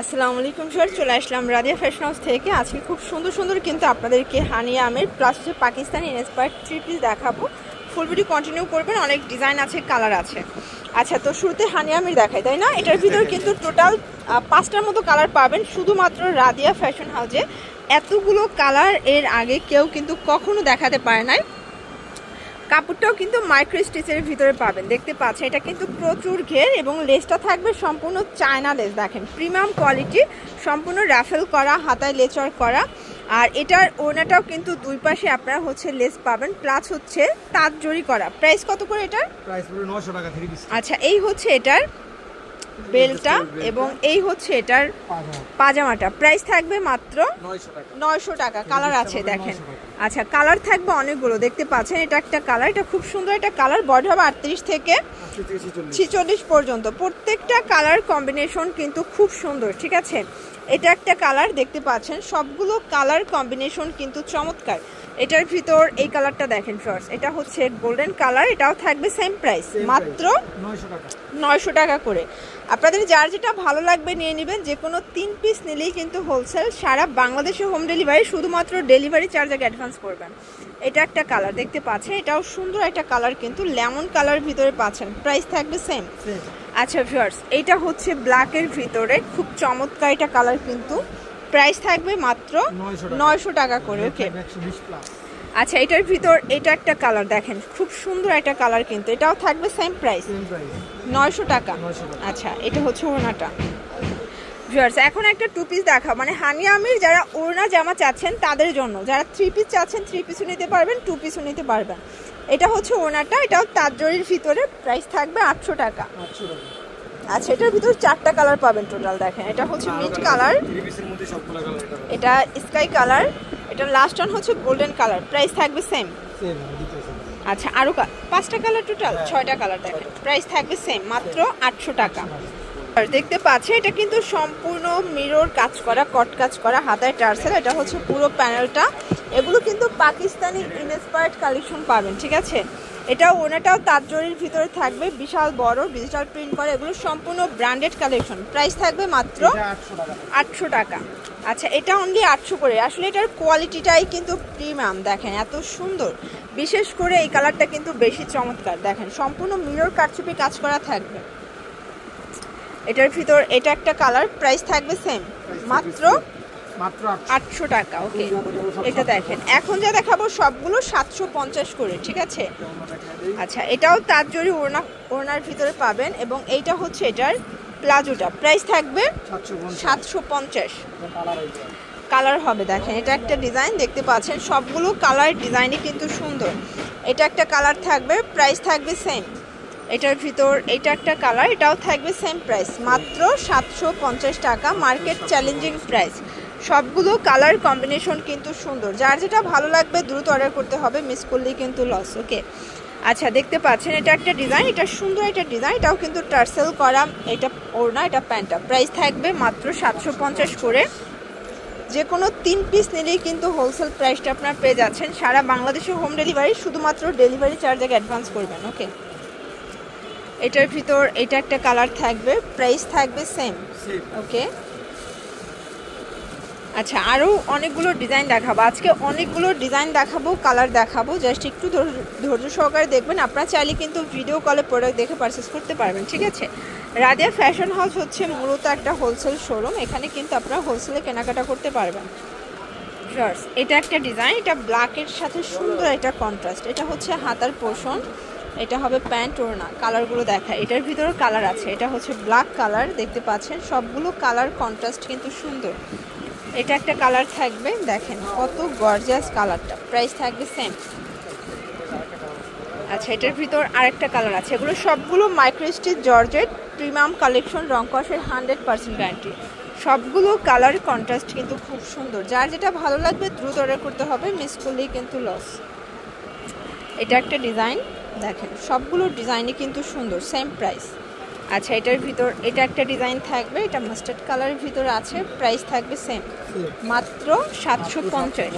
আসসালামু আলাইকুম স্যার, চলে আসলাম রাদিয়া ফ্যাশন হাউস থেকে। আজকে খুব সুন্দর সুন্দর কিন্তু আপনাদেরকে হানিয়া আমের প্লাস হচ্ছে পাকিস্তানি ইন্সপায়ার্ড থ্রি পিস দেখাবো। ফুল ভিডিও কন্টিনিউ করবেন, অনেক ডিজাইন আছে, কালার আছে। আচ্ছা, তো শুরুতে হানিয়া আমের দেখাই, তাই না? এটার ভিতর কিন্তু টোটাল 5টার মতো কালার পাবেন শুধুমাত্র রাদিয়া ফ্যাশন হাউসে। এতগুলো কালার এর আগে কেউ কিন্তু কখনো দেখাতে পারে নাই। কাপড়টাও কিন্তু মাইক্রো স্টিচের ভিতরে পাবেন, দেখতে পাচ্ছেন। এটা কিন্তু প্রচুর ঘের এবং লেসটা থাকবে সম্পূর্ণ চায়না লেস, দেখেন প্রিমিয়াম কোয়ালিটি, সম্পূর্ণ রাফেল করা, হাতায় লেচর করা। আর এটার ওড়নাটাও কিন্তু দুই পাশে আপনারা হচ্ছে লেস পাবেন, প্লাস হচ্ছে তাঁত জরি করা। প্রাইস কত করে এটার? প্রাইস পুরো 900 টাকা 3 পিস। আচ্ছা, এই হচ্ছে এটার বেলটা এবং এই হচ্ছে এটার পাজামাটা। প্রাইস থাকবে মাত্র 900 টাকা। কালার আছে দেখেন। আচ্ছা, কালার থাকবে অনেকগুলো, দেখতে পাচ্ছেন। এটা একটা কালার, এটা খুব সুন্দর একটা কালার। বডি হবে 38 থেকে 46 পর্যন্ত। প্রত্যেকটা কালার কম্বিনেশন কিন্তু খুব সুন্দর, ঠিক আছে। এটা একটা কালার, দেখতে পাচ্ছেন। সবগুলো কালার কম্বিনেশন কিন্তু চমৎকার। এটার ভিতর এই কালারটা দেখেন ফার্স্ট, এটা হচ্ছে গোল্ডেন কালার। এটাও থাকবে সেম প্রাইস, মাত্র 900 টাকা করে। আপনাদের যার যেটা ভালো লাগবে নিয়ে নেবেন। যে কোনো 3 পিস নিলেই কিন্তু হোলসেল, সারা বাংলাদেশে হোম ডেলিভারি, শুধুমাত্র ডেলিভারি চার্জ আগে অ্যাডভান্স করবেন। এটা একটা কালার, দেখতে পাচ্ছেন। এটাও সুন্দর একটা কালার, কিন্তু লেমন কালার ভিতরে পাচ্ছেন। প্রাইস থাকবে সেম। আচ্ছা ভিউয়ার্স, এইটা হচ্ছে ব্ল্যাকের ভিতরে, খুব চমৎকার এটা কালার, কিন্তু প্রাইস থাকবে মাত্র 900 টাকা করে। ওকে, আচ্ছা, এটার ভিতর এটা একটা কালার দেখেন, খুব সুন্দর একটা কালার, কিন্তু এটাও থাকবে সেম প্রাইস, 900 টাকা। আচ্ছা, এটা হচ্ছে ওড়নাটা। ভিউয়ার্স, এখন একটা 2 পিস দেখা, মানে হানিয়া আমির যারা ওড়না জামা চাচ্ছেন তাদের জন্য। যারা 3 পিস চাচ্ছেন 3 পিসও নিতে পারবেন, 2 পিসও নিতে পারবেন। এটা হচ্ছে ওড়নাটা, এটাও তাঁত জরির ভিতরে। প্রাইস থাকবে 800 টাকা। আচ্ছা, এটার ভিতর 4টা কালার পাবেন টোটাল, দেখেন। এটা হচ্ছে মিড কালার, এটা স্কাই কালার, এটা লাস্ট ওয়ান হচ্ছে গোল্ডেন কালার। প্রাইস থাকবে সেম। আচ্ছা, আরো 5টা কালার, টোটাল 6টা কালার, দেখেন। প্রাইস থাকবে সেম, মাত্র 800 টাকা। আর দেখতে পাচ্ছেন, এটা কিন্তু সম্পূর্ণ মিরর কাজ করা, কট কাজ করা, হাতায় টার্সেল। এটা হচ্ছে পুরো প্যানেলটা। এগুলো কিন্তু পাকিস্তানি ইন্সপায়ার্ড কালেকশন পাবেন, ঠিক আছে। এটাও ওনাটাও তাঁত জরির ভিতরে থাকবে, বিশাল বড় ডিজিটাল প্রিন্ট করে। এগুলো সম্পূর্ণ ব্র্যান্ডেড কালেকশন। প্রাইস থাকবে মাত্র 800 টাকা। আচ্ছা, এটা অনলি 800 করে। আসলে এটার কোয়ালিটিটাই কিন্তু প্রিমিয়াম, দেখেন এত সুন্দর। বিশেষ করে এই কালারটা কিন্তু বেশি চমৎকার, দেখেন সম্পূর্ণ মিরর কারচুপি কাজ করা থাকবে এটার ভিতর। এটা একটা কালার, প্রাইস থাকবে সেম, মাত্র 800 টাকা। ওকে, এটা দেখেন। এখন যা দেখাবো সবগুলো 750 করে, ঠিক আছে। আচ্ছা, এটাও তাঁত জরি ওড়নার ভিতরে পাবেন, এবং এইটা হচ্ছে এটার প্লাজোটা। প্রাইস থাকবে 750। কালার হবে, দেখেন। এটা একটা ডিজাইন, দেখতে পাচ্ছেন। সবগুলো কালার ডিজাইনই কিন্তু সুন্দর। এটা একটা কালার থাকবে, প্রাইস থাকবে সেম। এটার ভিতর এটা একটা কালার, এটাও থাকবে সেম প্রাইস, মাত্র 750 টাকা। Market challenging price. সবগুলো কালার কম্বিনেশন কিন্তু সুন্দর। যার যেটা ভালো লাগবে দ্রুত অর্ডার করতে হবে, মিস করলেই কিন্তু লস। ওকে, আচ্ছা, দেখতে পাচ্ছেন। এটা একটা ডিজাইন, এটা সুন্দর একটা ডিজাইন। এটাও কিন্তু টার্সেল করা, এটা ওড়না, এটা প্যান্টটা। প্রাইস থাকবে মাত্র 750 করে। যে কোনো 3 পিস নিলেই কিন্তু হোলসেল প্রাইসটা আপনার পেয়ে যাচ্ছেন। সারা বাংলাদেশে হোম ডেলিভারি, শুধুমাত্র ডেলিভারি চার্জ আগে অ্যাডভান্স করবেন। ওকে, এটার ভিতর এটা একটা কালার থাকবে, প্রাইস থাকবে সেম। ওকে, আচ্ছা, আরও অনেকগুলো ডিজাইন দেখাবো আজকে, অনেকগুলো ডিজাইন দেখাবো, কালার দেখাবো। জাস্ট একটু ধৈর্য সহকারে দেখবেন। আপনারা চাইলে কিন্তু ভিডিও কলে প্রোডাক্ট দেখে পারচেস করতে পারবেন, ঠিক আছে। রাদিয়া ফ্যাশন হাউস হচ্ছে মূলত একটা হোলসেল শোরুম। এখানে কিন্তু আপনারা হোলসেলে কেনাকাটা করতে পারবেন। এটা একটা ডিজাইন, এটা ব্ল্যাকের সাথে সুন্দর একটা কন্ট্রাস্ট। এটা হচ্ছে হাতার পোর্শন, এটা হবে প্যান্ট ওড়না। কালারগুলো দেখায়, এটার ভিতরে কালার আছে। এটা হচ্ছে ব্ল্যাক কালার, দেখতে পাচ্ছেন। সবগুলো কালার কন্ট্রাস্ট কিন্তু সুন্দর। এটা একটা কালার থাকবে, দেখেন কত গর্জিয়াস কালারটা। প্রাইস থাকবে সেম। আচ্ছা, এটার ভিতর আরেকটা কালার আছে। এগুলো সবগুলো micro stitch georgette premium collection, রং কষের 100% গ্যারান্টি। সবগুলো কালার কন্ট্রাস্ট কিন্তু খুব সুন্দর। যার যেটা ভালো লাগবে দ্রুত অর্ডার করতে হবে, মিস করলেই কিন্তু লস। এটা একটা ডিজাইন, দেখেন সবগুলো ডিজাইনই কিন্তু সুন্দর, সেম প্রাইস। আচ্ছা, এটার ভিতর এটা একটা ডিজাইন থাকবে, এটা মাস্টার্ড কালারের ভিতর আছে। প্রাইস থাকবে সেম, মাত্র 750।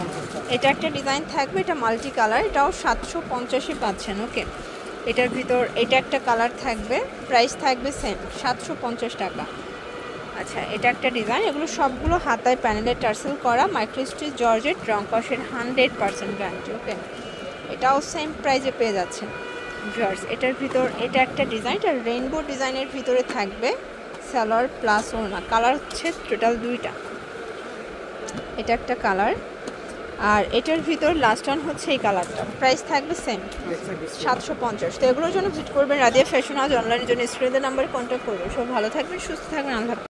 এটা একটা ডিজাইন থাকবে, এটা মাল্টি কালার, এটাও 750-ই পাচ্ছেন। ওকে, এটার ভিতর এটা একটা কালার থাকবে, প্রাইস থাকবে সেম, 750 টাকা। আচ্ছা, এটা একটা ডিজাইন, এগুলো সবগুলো হাতায় প্যানেলের টার্সেল করা, মাইক্রো স্টিচ জর্জেট, রং কষের 100% গ্যারান্টি। ওকে, এটাও সেম প্রাইজে পেয়ে যাচ্ছে ভিউয়ার্স। এটার ভিতর এটা একটা ডিজাইন, এটা রেইনবো ডিজাইনের ভিতরে থাকবে সালোয়ার প্লাস ওড়না। কালার হচ্ছে টোটাল 2টা। এটা একটা কালার, আর এটার ভিতর লাস্ট ওয়ান হচ্ছে এই কালারটা। প্রাইস থাকবে সেম 750। তো এগুলোর জন্য ভিজিট করবেন রাদিয়া ফ্যাশন হাউস। অনলাইনের জন্য স্ক্রিনের নাম্বারে কন্ট্যাক্ট করবেন। সব ভালো থাকবেন, সুস্থ থাকবেন, আল্লাহ হাফেজ।